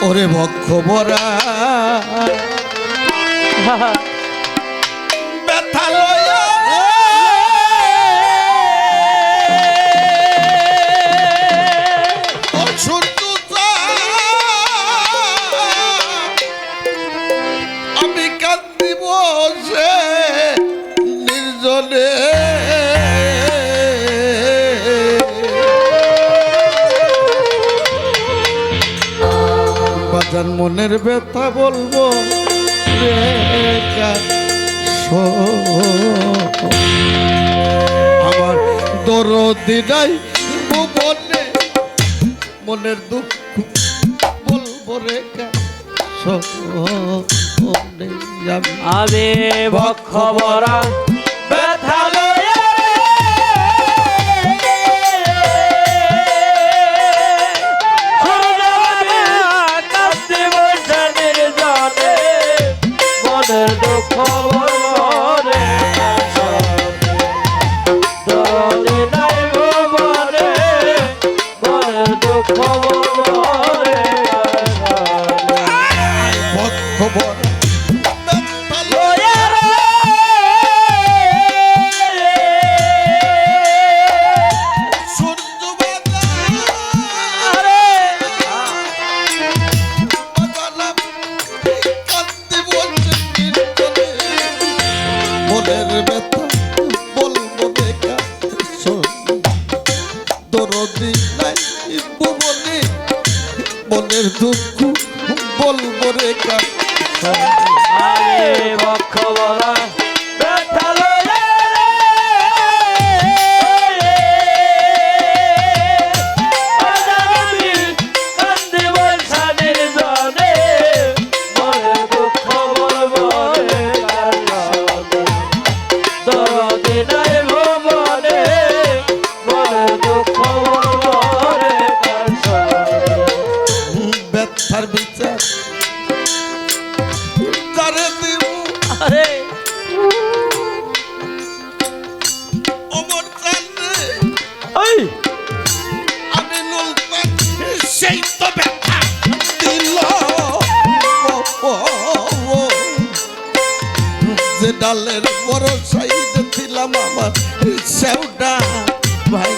ওরে বক্ষ ভরা ব্যথা লয়া আমি কান্দি বসে নির্জনে বাজান মনের ব্যথা বলবো আমার দরদি নাই ভুবনে মনের দুঃখ বলবো রে আমি বক্ষ ভরা ব্যথা লয়ে মনের দুঃখ বলবরে দরদি নাই ভুবনে মনের দুঃখ বলবরে বক্ষ ভরা মনের দুঃখ বলবো রে বক্ষ ভরা ব্যথা বিচার তারে দিব অমর জানে আমি লুলতাম সেই তো ব্যথা দিল যে ডালের বড় সাইডে ছিলাম আমার সেওটা ভাই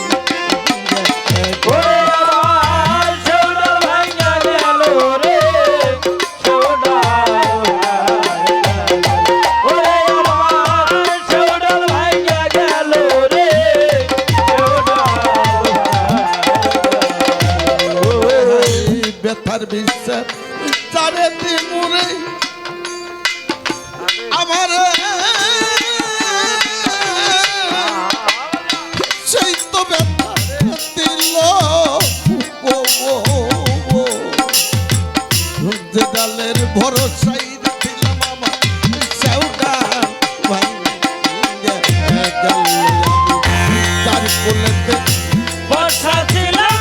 বিচার চারে দিমুরে আমার সেই তো ব্যথা দিল যে ডালের ভরসাই দিলাম আমার সেওটা তার কোলেতে বসা ছিলাম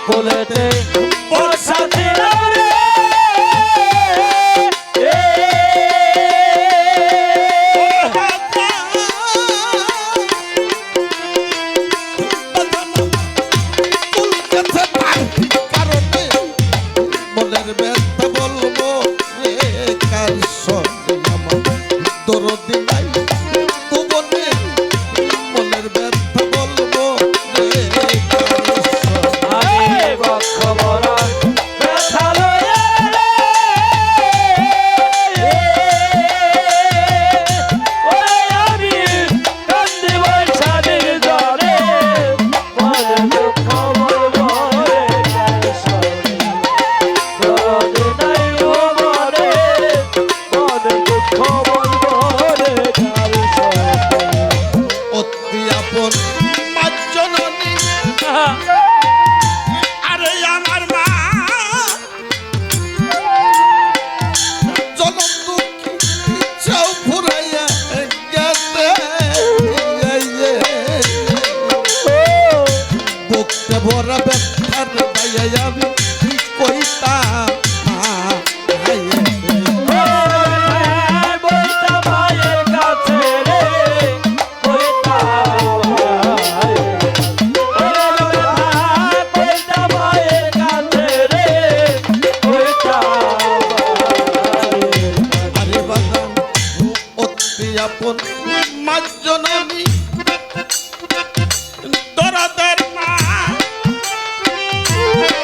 কোলেতে বসা ছিলাম রে কারণে মনের ব্যথা বলবো রে কার সঙ্গে আমার দরদি নাই ভুবনে মনের ব্যথা বলবো রে বক্ষ ভরা ব্যথা আমি কান্দি বৈশাখের জ্বরে মনের দুঃখ বলবো দরদি নাই ভুবনে মনের দুঃখ বলবো অতি আপন জননী আরে আমার মা জনম দুঃখী চাও ফুরাইয়া গেছে বুকতে ভরা ব্যথার দাইয়া আমি কইতাম বলতা মায়ের কাছে আপন মা জননী দরাদের মা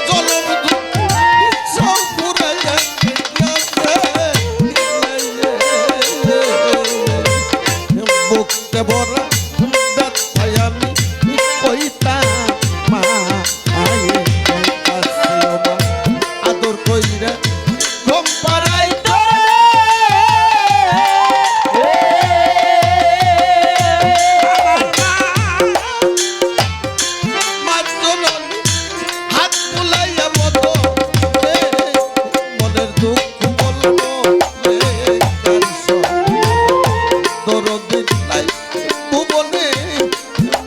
জলম সব পুরাইয়া বুকতে ভরা ব্যথায় আমি কইতাম মা আয়ে কাছে মা আদর কইরা ঘুম পাড়াই হাত বুলাইয়া মতো মনের দুঃখ বলবো দরদিন নাই ভুবনে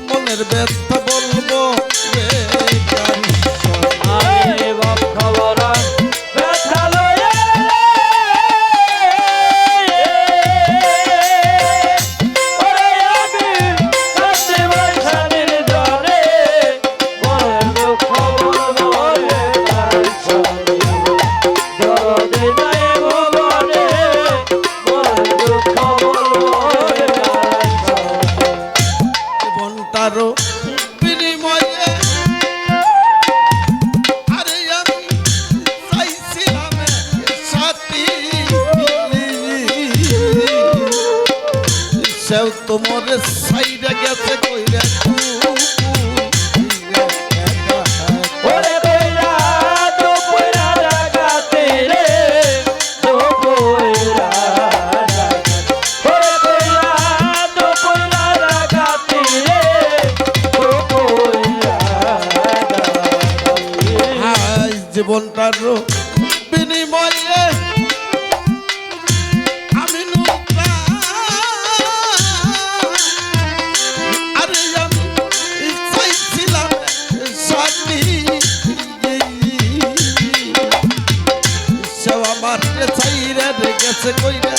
মনের ব্যথা বলবো রে আমি বক্ষ ভরা ব্যথা লয়ে ওরে আমি কাঁদতে বৈশালীর জলে মনের দুঃখ বলবো রে কাঞ্চনে দরদে নাই ভুবনে মনের দুঃখ বলবো রে কাঞ্চনে জীবনটারও বিনিময়ে আরে আমি চাইছিলাম সাথী সেও তোমার সাইডে গেছে কইরা ওরে কইরা দুপুরা ডাকাতে রে দুপুরা ডাকাতে ওরে কইরা দুপুরা ডাকাতে রে দুপুরা ডাকাতে আজ জীবনটারও বিনিময়ে আমি নৌকা আরে আমি চাইছিলাম সাথী সেও আমার চাইরে গেছে কইরা